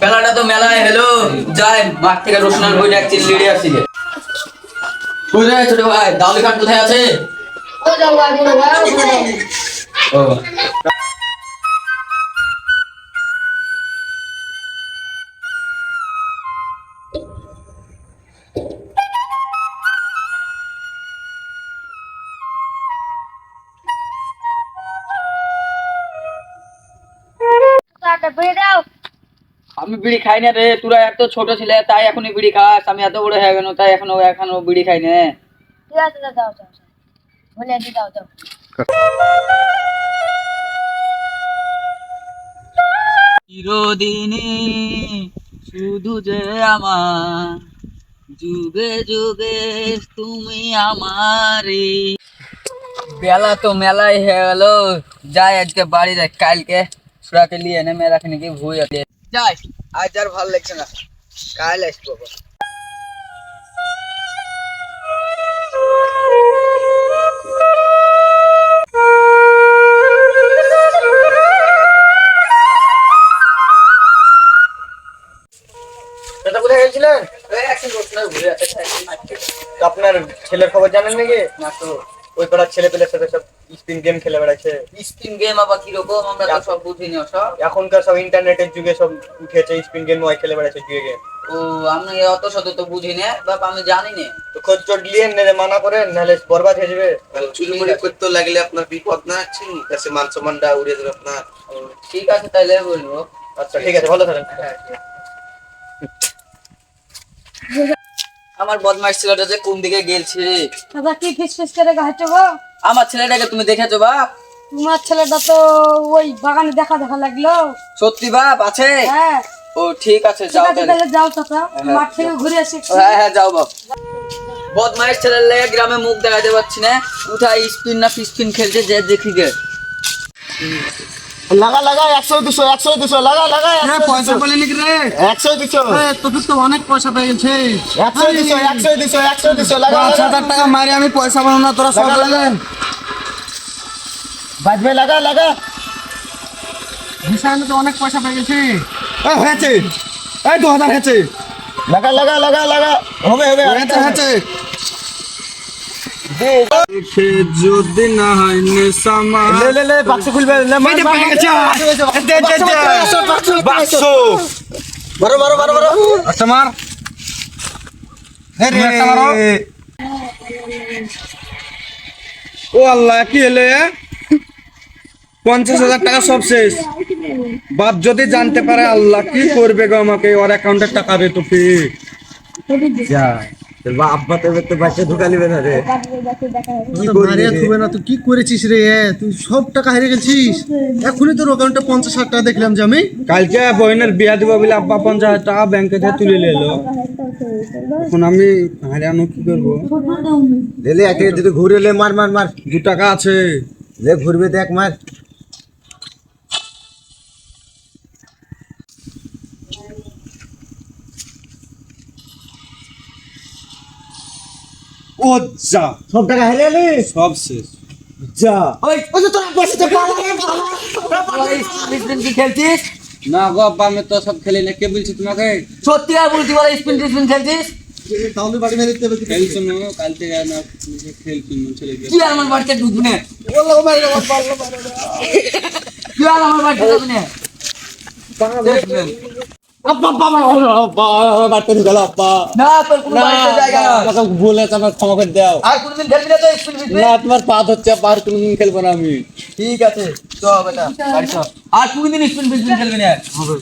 খেলাটা তো মেলায় হলো, যাই মাঠ থেকে রোশনার বই ডাকছি, লিডে আসছি। কোথায় ছোট ভাই, দাউলি খান কোথায় আছে? ও আমি বিড়ি খাই না রে, তোরা এত ছোট ছিলে তাই এখনই বিড়ি খাস, আমি এত বড় হয়ে গেল তাই এখনো বিড়ি খাই না। ঠিক আছে, দাও দাও বলে দি, দাও দাও। চিরদিনই শুধু যে আমার, যুগে যুগে তুমি আমারই। বেলা তো মেলাই হয়ে গেল, যাই আজকে বাড়ি যাই, কালকে সুরাকে নিয়ে এনে মেয়ে রাখি নাকি ভুই আছে। যাই, আজ আর ভালো লাগছে না, কাল আসবো। দাদা কোথায় গেছিলেন? আপনার ছেলের খবর জানেন নাকি? না তো। ওই পাড়ার ছেলে পেলের সাথে সব স্পিন গেম খেলে বেড়াচ্ছে। স্পিন গেম আবার কিরকম? আমরা তো সব বুঝিনি সব। এখনকার সব ইন্টারনেটের যুগে সব উঠেছে, স্পিন গেম ওই খেলে বেড়াচ্ছে, জুয়ে গেম। ও আমি অত শত তো বুঝি না বাবা, আমি জানি না। তো খোঁজ চোট নিয়ে মানা করেন, নাহলে বরবাদ হয়ে যাবে। চুরিমুড়ি করতে লাগলে আপনার বিপদ না আছে, কাছে মান সম্মানটা উড়ে যাবে আপনার। ঠিক আছে তাহলে বলবো। আচ্ছা ঠিক আছে, ভালো থাকেন। আমার বদমাইশ ছেলেটা যে কোন দিকে গেলছে? দাদা কি ফিসফিস করে গাইছো গো? আমার ছেলেটাকে তুমি দেখেছো বাপ? তোমার ছেলেটা তো ওই বাগানে দেখা দেখা লাগলো। সত্যি বাপ আছে? হ্যাঁ ও ঠিক আছে, ঠিক যাও আছে, তাহলে। তাহলে যাও চাচা, মাঠ থেকে ঘুরে আসি। হ্যাঁ হ্যাঁ যাও বাপ। বদমাইশ ছেলের লেগে গ্রামে মুখ দেখাতে পারছি না, কোথায় স্পিন না ফিস্পিন খেলছে যে দেখি গে। লাগা লাগা 100 200 100 200 লাগা লাগা। পয়সা বলে নাকি রে? 100 200 তোদের তো অনেক পয়সা পেয়ে গেছে। 100 200 100 200 100 200 লাগা। 5,000 টাকা মারি আমি পয়সা পাবো না, তোরা সব লাগেন বাজবে। লাগা লাগা। হিসাবে তো অনেক পয়সা পেয়ে গেছে। হয়েছে, এই 2000 হয়েছে। লাগা লাগা লাগা লাগা। হবে হবে হয়েছে হয়েছে। যদি না হয় নেশামা লে লে লে বাক্স খুলবে। লে মার মার বাক্স বড় বড় বড় বড়। আচ্ছা মার। রে ও আল্লাহ, কি হলে 50,000 টাকা সব শেষ। বাপ যদি জানতে পারে আল্লাহ কি করবে গো আমাকে, ওর অ্যাকাউন্টের টাকা রে তো ফি যা আব্বা তো বাচ্চা ঢুকালিবে না রে। কি তুই না, তুই কি করেছিস রে? তুই সব টাকা হারিয়ে গেছিস। এখনই তোর অ্যাকাউন্টে 50,000 টাকা দেখলাম যে আমি। কালকে বইনের বিয়া দিব বলে আব্বা 50,000 টাকা ব্যাংকে থেকে তুলে নিলো। এখন আমি হারিয়ানো কি করবো? লে একে যদি ঘুরে লে মার মার মার। 2 টাকা আছে, লে ঘুরবে দেখ মার। ও যা সব টাকা হারিয়ে লি। সব শেষ। যা ওই ওই যে তোরা বসে পালা রে স্পিন কি খেলছিস? না গো আব্বা, আমি তো সব খেলি না। কে বলছি তোমাকে? সত্যি আর বলছি বলে স্পিন টিস্পিন খেলছিস? তাহলে বাড়ি মেরে দিতে হবে। খেলছো না কাল থেকে? না খেলছি ছেলে কি আর আমার বাড়িতে ঢুকবি না? কি আর আমার বাড়িতে ঢুকবি না? আব্বা বাবা আব্বা বাড়তে ঢুকালো আব্বা। না তোর কোনো বাড়িতে জায়গা না। আমাকে ভুল হয়েছে, আমার ক্ষমা করে দাও। আর কোনদিন খেলবি না তো স্পিন ফিস্পিন? না তোমার পাত হচ্ছে, আর কোনদিন খেলবো না আমি। ঠিক আছে, তো বেটা বাড়ি চল। আর কোনদিন স্পিন ফিস্পিন খেলবি না? হবে।